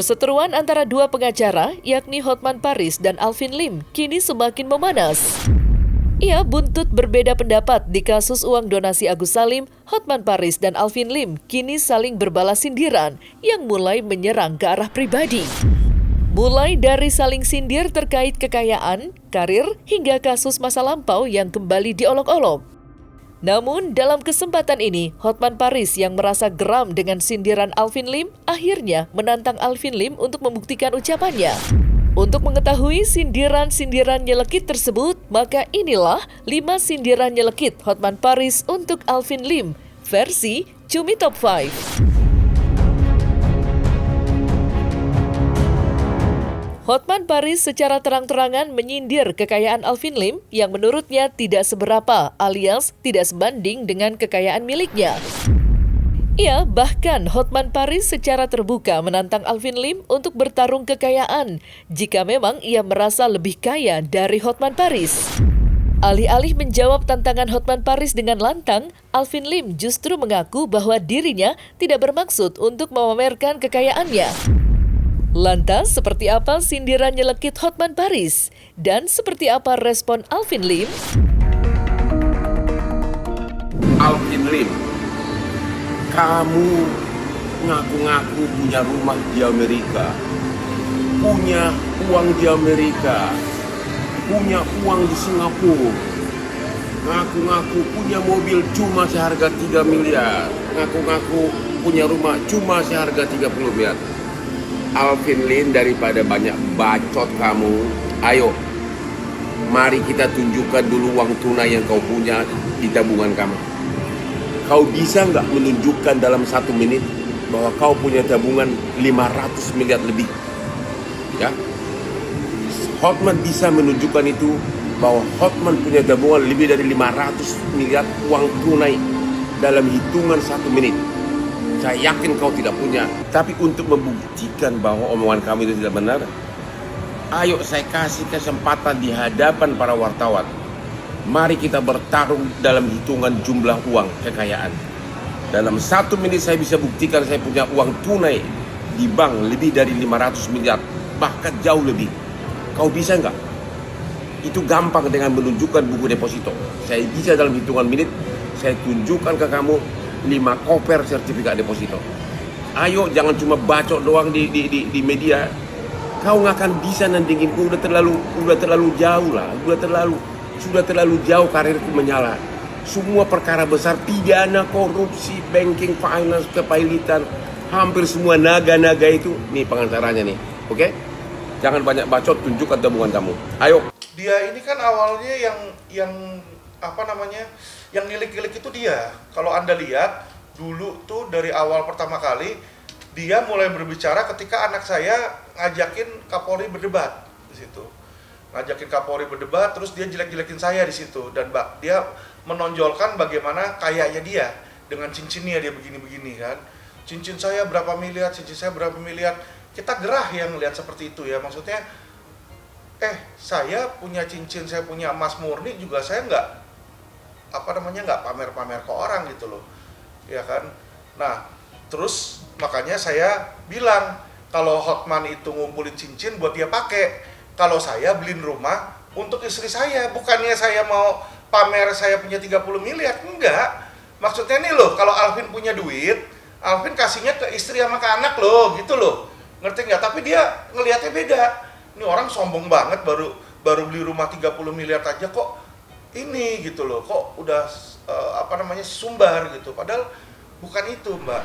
Perseteruan antara dua pengacara, yakni Hotman Paris dan Alvin Lim, kini semakin memanas. Ia buntut berbeda pendapat di kasus uang donasi Agus Salim. Hotman Paris dan Alvin Lim kini saling berbalas sindiran yang mulai menyerang ke arah pribadi. Mulai dari saling sindir terkait kekayaan, karir, hingga kasus masa lampau yang kembali diolok-olok. Namun, dalam kesempatan ini, Hotman Paris yang merasa geram dengan sindiran Alvin Lim akhirnya menantang Alvin Lim untuk membuktikan ucapannya. Untuk mengetahui sindiran-sindiran nyelekit tersebut, maka inilah 5 sindiran nyelekit Hotman Paris untuk Alvin Lim, versi Cumi Top 5. Hotman Paris secara terang-terangan menyindir kekayaan Alvin Lim yang menurutnya tidak seberapa alias tidak sebanding dengan kekayaan miliknya. Ia bahkan Hotman Paris secara terbuka menantang Alvin Lim untuk bertarung kekayaan jika memang ia merasa lebih kaya dari Hotman Paris. Alih-alih menjawab tantangan Hotman Paris dengan lantang, Alvin Lim justru mengaku bahwa dirinya tidak bermaksud untuk memamerkan kekayaannya. Lantas, seperti apa sindiran nyelekit Hotman Paris? Dan seperti apa respon Alvin Lim? Alvin Lim, kamu ngaku-ngaku punya rumah di Amerika, punya uang di Amerika, punya uang di Singapura, ngaku-ngaku punya mobil cuma seharga 3 miliar, ngaku-ngaku punya rumah cuma seharga 30 miliar. Alvin Lim, daripada banyak bacot kamu, ayo mari kita tunjukkan dulu uang tunai yang kau punya di tabungan kamu. Kau bisa nggak menunjukkan dalam 1 menit bahwa kau punya tabungan 500 miliar lebih? Ya, Hotman bisa menunjukkan itu, bahwa Hotman punya tabungan lebih dari 500 miliar uang tunai dalam hitungan 1 menit. Saya yakin kau tidak punya. Tapi untuk membuktikan bahwa omongan kamu itu tidak benar, ayo saya kasih kesempatan di hadapan para wartawan. Mari kita bertarung dalam hitungan jumlah uang kekayaan. Dalam 1 menit saya bisa buktikan saya punya uang tunai di bank lebih dari 500 miliar, bahkan jauh lebih. Kau bisa nggak? Itu gampang dengan menunjukkan buku deposito. Saya bisa dalam hitungan menit, saya tunjukkan ke kamu 5 koper sertifikat deposito. Ayo, jangan cuma bacot doang di media. Kau nggak akan bisa nandinginku. Udah terlalu jauh lah. Sudah terlalu jauh karirku menyala. Semua perkara besar, pidana, korupsi, banking, finance, kepailitan, hampir semua naga-naga itu. Nih pengantarannya nih, oke? Jangan banyak bacot, tunjukkan tabungan kamu. Ayo. Dia ini kan awalnya yang apa namanya, yang ngilik-ngilik itu dia. Kalau Anda lihat dulu tuh dari awal pertama kali dia mulai berbicara ketika anak saya ngajakin Kapolri berdebat di situ. Ngajakin Kapolri berdebat, terus dia jelek-jelekin saya di situ, dan dia menonjolkan bagaimana kayanya dia dengan cincinnya dia begini-begini kan. Cincin saya berapa miliar, cincin saya berapa miliar. Kita gerah yang lihat seperti itu ya. Maksudnya saya punya cincin, saya punya emas murni juga saya nggak pamer-pamer ke orang gitu loh, ya kan. Nah, terus makanya saya bilang kalau Hotman itu ngumpulin cincin buat dia pakai, kalau saya beliin rumah untuk istri saya, bukannya saya mau pamer saya punya 30 miliar, enggak. Maksudnya nih loh, kalau Alvin punya duit, Alvin kasihnya ke istri sama ke anak loh, gitu loh, ngerti nggak? Tapi dia ngelihatnya beda. Ini orang sombong banget, baru beli rumah 30 miliar aja kok ini gitu loh, kok udah sumbar gitu, padahal bukan itu, Mbak.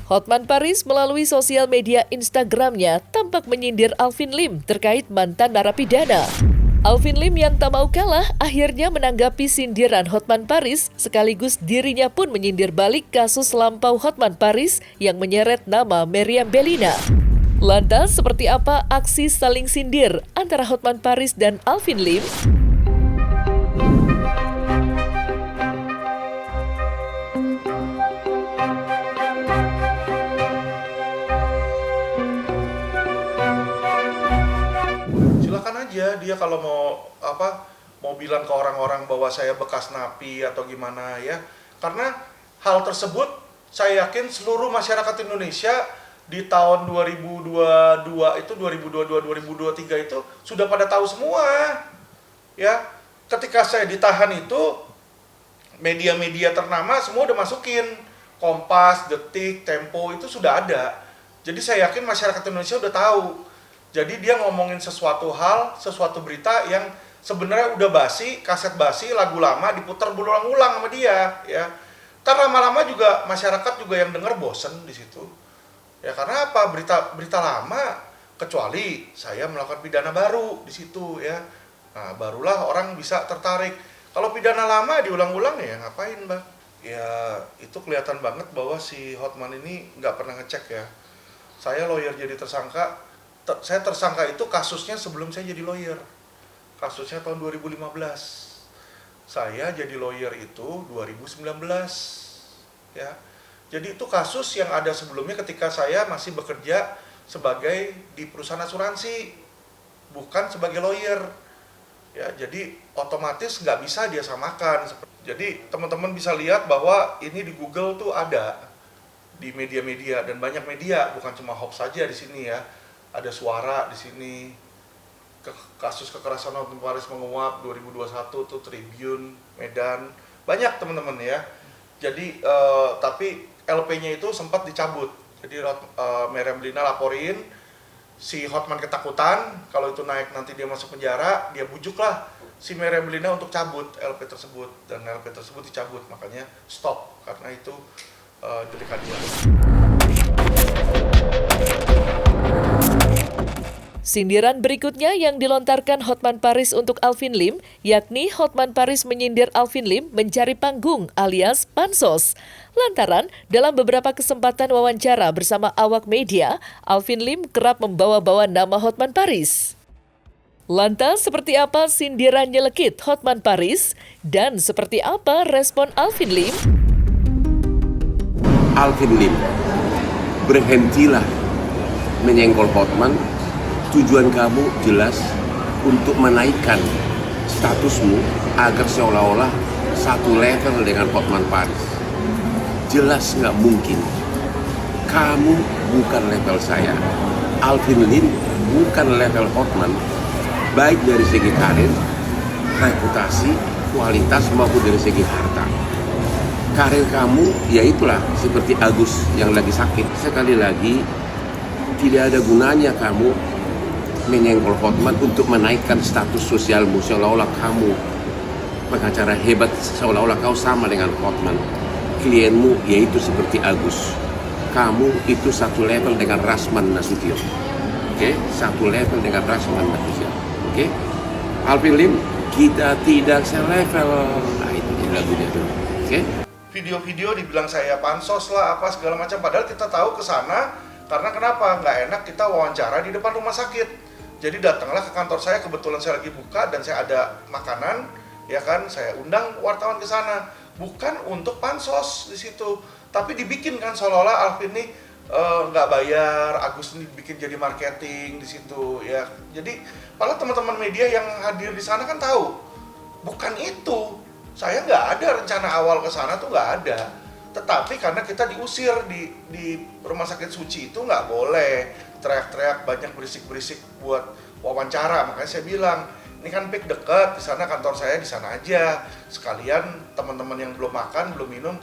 Hotman Paris melalui sosial media Instagramnya tampak menyindir Alvin Lim terkait mantan narapidana. Alvin Lim yang tak mau kalah akhirnya menanggapi sindiran Hotman Paris, sekaligus dirinya pun menyindir balik kasus lampau Hotman Paris yang menyeret nama Meriam Bellina. Lantas, seperti apa aksi saling sindir antara Hotman Paris dan Alvin Lim? Silakan aja dia kalau mau bilang ke orang-orang bahwa saya bekas napi atau gimana ya. Karena hal tersebut saya yakin seluruh masyarakat Indonesia di tahun 2022 itu 2023 itu sudah pada tahu semua. Ya, ketika saya ditahan itu media-media ternama semua udah masukin. Kompas, Detik, Tempo itu sudah ada. Jadi saya yakin masyarakat Indonesia udah tahu. Jadi dia ngomongin sesuatu hal, sesuatu berita yang sebenarnya udah basi, kaset basi, lagu lama diputar berulang-ulang sama dia, ya. Ntar lama-lama juga masyarakat juga yang denger bosen di situ. Ya karena apa? Berita lama, kecuali saya melakukan pidana baru di situ, ya. Nah, barulah orang bisa tertarik. Kalau pidana lama diulang-ulang ya ngapain, Bang? Ya itu kelihatan banget bahwa si Hotman ini nggak pernah ngecek ya. Saya lawyer jadi tersangka, saya tersangka itu kasusnya sebelum saya jadi lawyer. Kasusnya tahun 2015. Saya jadi lawyer itu 2019. Ya. Jadi itu kasus yang ada sebelumnya ketika saya masih bekerja sebagai di perusahaan asuransi, bukan sebagai lawyer. Ya, jadi otomatis nggak bisa dia samakan. Jadi teman-teman bisa lihat bahwa ini di Google tuh ada di media-media dan banyak media, bukan cuma Hoax saja di sini ya. Ada Suara di sini. Kasus kekerasan Hotman Paris menguap 2021 tuh Tribun, Medan. Banyak teman-teman ya. Jadi tapi LP-nya itu sempat dicabut. Jadi Meriam Bellina laporin si Hotman ketakutan kalau itu naik nanti dia masuk penjara, dia bujuklah si Meriam Bellina untuk cabut LP tersebut, dan LP tersebut dicabut, makanya stop karena itu delik aduan. Sindiran berikutnya yang dilontarkan Hotman Paris untuk Alvin Lim, yakni Hotman Paris menyindir Alvin Lim mencari panggung alias pansos. Lantaran dalam beberapa kesempatan wawancara bersama awak media, Alvin Lim kerap membawa-bawa nama Hotman Paris. Lantas seperti apa sindiran nyelekit Hotman Paris dan seperti apa respon Alvin Lim? Alvin Lim, berhentilah menyenggol Hotman. Tujuan kamu jelas untuk menaikkan statusmu agar seolah-olah satu level dengan Hotman Paris. Jelas nggak mungkin. Kamu bukan level saya. Alvin Lim bukan level Hotman. Baik dari segi karir, reputasi, kualitas maupun dari segi harta. Karir kamu ya itulah seperti Agus yang lagi sakit. Sekali lagi, tidak ada gunanya kamu menyenggol Hotman untuk menaikkan status sosialmu seolah-olah kamu pengacara hebat, seolah-olah kau sama dengan Hotman. Klienmu yaitu seperti Agus. Kamu itu satu level dengan Rasman Nasution. Oke? Satu level dengan Rasman Nasution. Oke? Alvin Lim, kita tidak selevel. Nah itu dia lagunya tuh. Oke? Video-video dibilang saya pansos lah apa segala macam, padahal kita tahu ke sana karena kenapa? Nggak enak kita wawancara di depan rumah sakit. Jadi datanglah ke kantor saya, kebetulan saya lagi buka dan saya ada makanan, ya kan, saya undang wartawan ke sana, bukan untuk pansos di situ, tapi dibikin kan seolah-olah Alvin ini nggak bayar, Agus ini bikin jadi marketing di situ, ya. Jadi padahal teman-teman media yang hadir di sana kan tahu, bukan itu, saya nggak ada rencana awal ke sana tuh nggak ada, tetapi karena kita diusir di rumah sakit Suci itu nggak boleh teriak-teriak, banyak berisik-berisik buat wawancara, makanya saya bilang ini kan PIK dekat, di sana kantor saya di sana aja, sekalian teman-teman yang belum makan, belum minum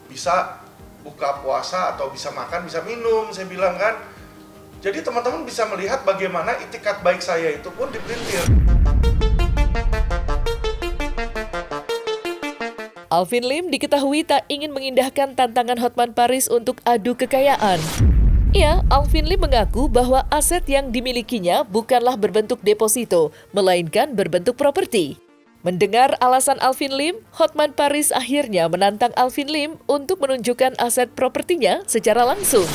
bisa buka puasa atau bisa makan, bisa minum, saya bilang kan. Jadi teman-teman bisa melihat bagaimana itikat baik saya itu pun dipelintir. Alvin Lim diketahui tak ingin mengindahkan tantangan Hotman Paris untuk adu kekayaan. Ya, Alvin Lim mengaku bahwa aset yang dimilikinya bukanlah berbentuk deposito, melainkan berbentuk properti. Mendengar alasan Alvin Lim, Hotman Paris akhirnya menantang Alvin Lim untuk menunjukkan aset propertinya secara langsung.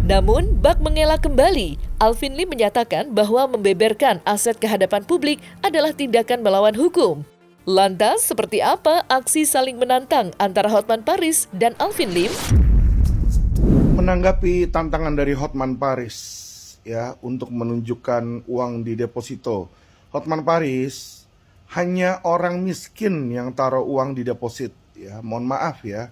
Namun, bak mengelak kembali, Alvin Lim menyatakan bahwa membeberkan aset ke hadapan publik adalah tindakan melawan hukum. Lantas, seperti apa aksi saling menantang antara Hotman Paris dan Alvin Lim? Menanggapi tantangan dari Hotman Paris ya untuk menunjukkan uang di deposito, Hotman Paris hanya orang miskin yang taruh uang di deposit ya. Mohon maaf ya,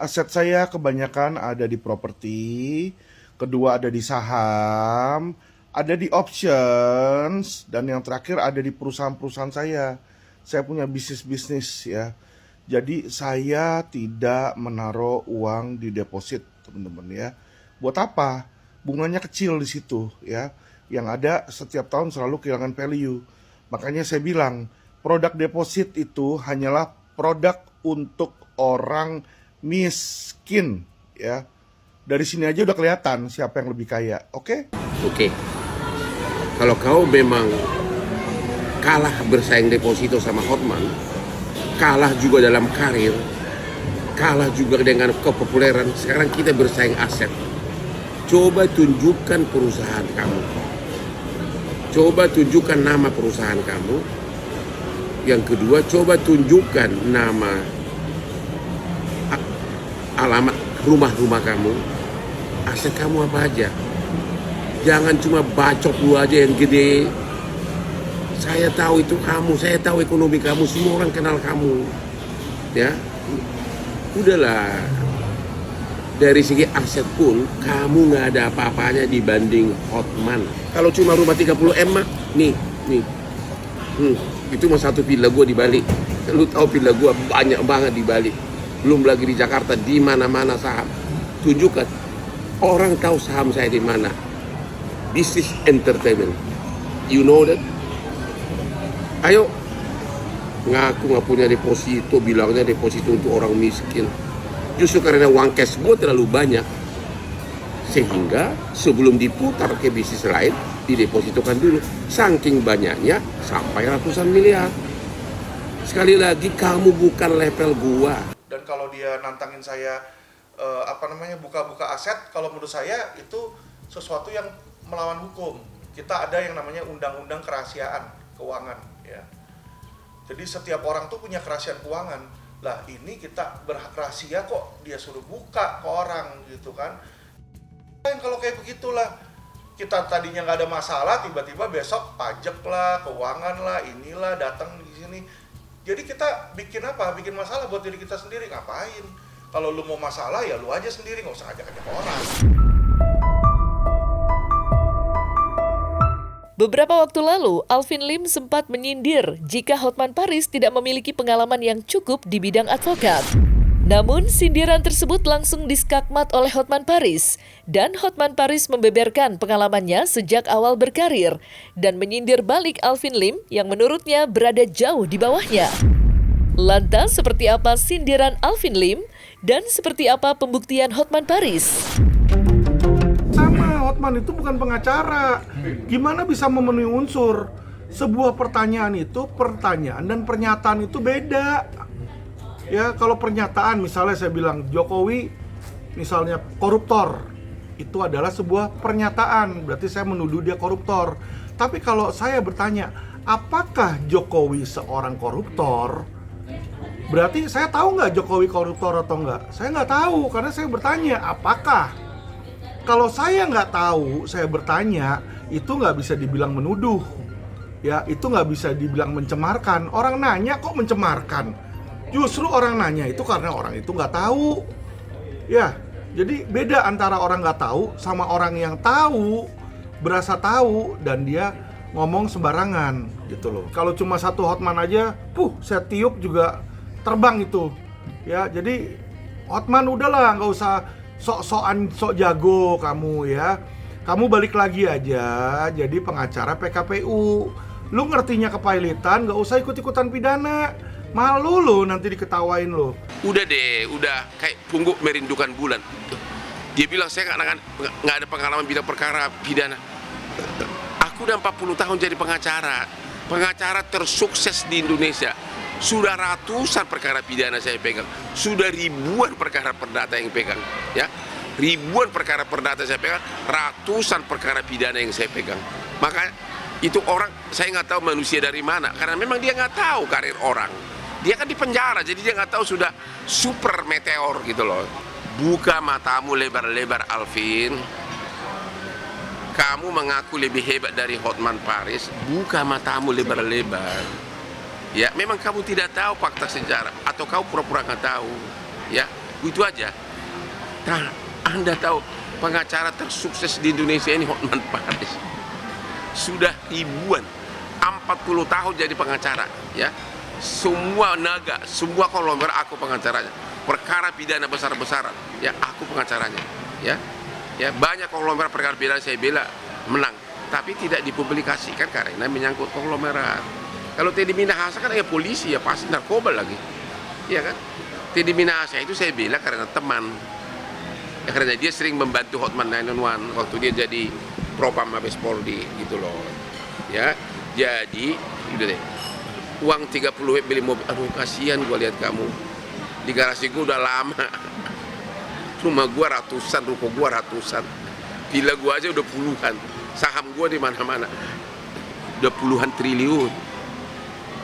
Aset saya kebanyakan ada di properti, kedua ada di saham, ada di options, dan yang terakhir ada di perusahaan-perusahaan saya. Saya punya bisnis-bisnis ya. Jadi saya tidak menaruh uang di deposit, teman-teman ya. Buat apa? Bunganya kecil di situ ya. Yang ada setiap tahun selalu kehilangan value. Makanya saya bilang, produk deposit itu hanyalah produk untuk orang miskin ya. Dari sini aja udah kelihatan siapa yang lebih kaya. Oke? Oke. Kalau kau memang kalah bersaing deposito sama Hotman, kalah juga dalam karir, kalah juga dengan kepopuleran, sekarang kita bersaing aset. Coba tunjukkan perusahaan kamu. Coba tunjukkan nama perusahaan kamu. Yang kedua, coba tunjukkan nama, alamat rumah-rumah kamu. Aset kamu apa aja. Jangan cuma bacot lu aja yang gede. Saya tahu itu kamu, saya tahu ekonomi kamu, semua orang kenal kamu. Ya. Udahlah. Dari segi aset pun kamu nggak ada apa-apanya dibanding Hotman. Kalau cuma rumah 30 M mah, nih. Itu mah satu villa gua di Bali. Lu tahu villa gua banyak banget di Bali. Belum lagi di Jakarta, di mana-mana saham. Tunjukkan. Orang tahu saham saya di mana. This is entertainment. You know that? Ayo. Ngaku nggak punya deposito, bilangnya deposito untuk orang miskin. Justru karena uang cash gue terlalu banyak. Sehingga sebelum diputar ke bisnis lain, didepositokan dulu. Saking banyaknya sampai ratusan miliar. Sekali lagi, kamu bukan level gua. Dan kalau dia nantangin saya buka-buka aset, kalau menurut saya itu sesuatu yang melawan hukum. Kita ada yang namanya undang-undang kerahasiaan keuangan ya. Jadi setiap orang tuh punya kerahasiaan keuangan. Lah ini kita berhak rahasia kok dia suruh buka ke orang gitu kan. Kalau kayak begitulah, kita tadinya nggak ada masalah, tiba-tiba besok pajak lah, keuangan lah, inilah datang di sini. Jadi kita bikin apa? Bikin masalah buat diri kita sendiri. Ngapain? Kalau lu mau masalah ya lu aja sendiri, nggak usah ajak-ajak orang. Beberapa waktu lalu, Alvin Lim sempat menyindir jika Hotman Paris tidak memiliki pengalaman yang cukup di bidang advokat. Namun, sindiran tersebut langsung diskakmat oleh Hotman Paris, dan Hotman Paris membeberkan pengalamannya sejak awal berkarir, dan menyindir balik Alvin Lim yang menurutnya berada jauh di bawahnya. Lantas, seperti apa sindiran Alvin Lim, dan seperti apa pembuktian Hotman Paris? Hotman itu bukan pengacara. Gimana bisa memenuhi unsur? Sebuah pertanyaan itu, pertanyaan dan pernyataan itu beda. Ya, kalau pernyataan misalnya saya bilang Jokowi misalnya koruptor, itu adalah sebuah pernyataan, berarti saya menuduh dia koruptor. Tapi kalau saya bertanya, apakah Jokowi seorang koruptor? Berarti saya tahu nggak Jokowi koruptor atau nggak? Saya nggak tahu, karena saya bertanya, apakah? Kalau saya nggak tahu, saya bertanya, itu nggak bisa dibilang menuduh. Ya, itu nggak bisa dibilang mencemarkan. Orang nanya kok mencemarkan? Justru orang nanya itu karena orang itu nggak tahu. Ya, jadi beda antara orang nggak tahu sama orang yang tahu, berasa tahu, dan dia ngomong sembarangan gitu loh. Kalau cuma satu Hotman aja, saya tiup juga terbang itu. Ya, jadi Hotman udahlah, nggak usah sok-sokan sok jago kamu ya. Kamu balik lagi aja jadi pengacara PKPU. Lu ngertinya kepailitan, gak usah ikut-ikutan pidana. Malu lu nanti diketawain lu. Udah deh, udah kayak pungguk merindukan bulan. Dia bilang saya nggak ada pengalaman bidang perkara pidana. Aku udah 40 tahun jadi pengacara. Pengacara tersukses di Indonesia. Sudah ratusan perkara pidana saya pegang. Sudah ribuan perkara perdata yang pegang. Ya, ribuan perkara perdata saya pegang. Ratusan perkara pidana yang saya pegang. Maka itu orang, saya nggak tahu manusia dari mana. Karena memang dia nggak tahu karir orang. Dia kan di penjara, jadi dia nggak tahu sudah super meteor gitu loh. Buka matamu lebar-lebar, Alvin. Kamu mengaku lebih hebat dari Hotman Paris. Buka matamu lebar-lebar. Ya, memang kamu tidak tahu fakta sejarah atau kau pura-pura nggak tahu. Ya, Itu aja. Nah, Anda tahu pengacara tersukses di Indonesia ini Hotman Paris. Sudah ribuan, 40 tahun jadi pengacara, ya. Semua naga, semua konglomerat aku pengacaranya. Perkara pidana besar-besaran, ya aku pengacaranya, ya. Ya, banyak konglomerat perkara pidana saya bela menang, tapi tidak dipublikasikan karena menyangkut konglomerat. Kalau Teddy Minahasa kan ya polisi, ya pasti narkoba lagi, ya kan. Teddy Minahasa itu saya bela karena teman, ya, karena dia sering membantu Hotman 911 waktu dia jadi Propam Mabes Polri gitu loh, ya. Jadi udah deh, uang 30 beli mobil, aduh kasihan gua lihat kamu di garasi gua udah lama, rumah gua ratusan, ruko gua ratusan, villa gua aja udah puluhan, saham gua di mana-mana udah puluhan triliun.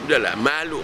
Udahlah, malu.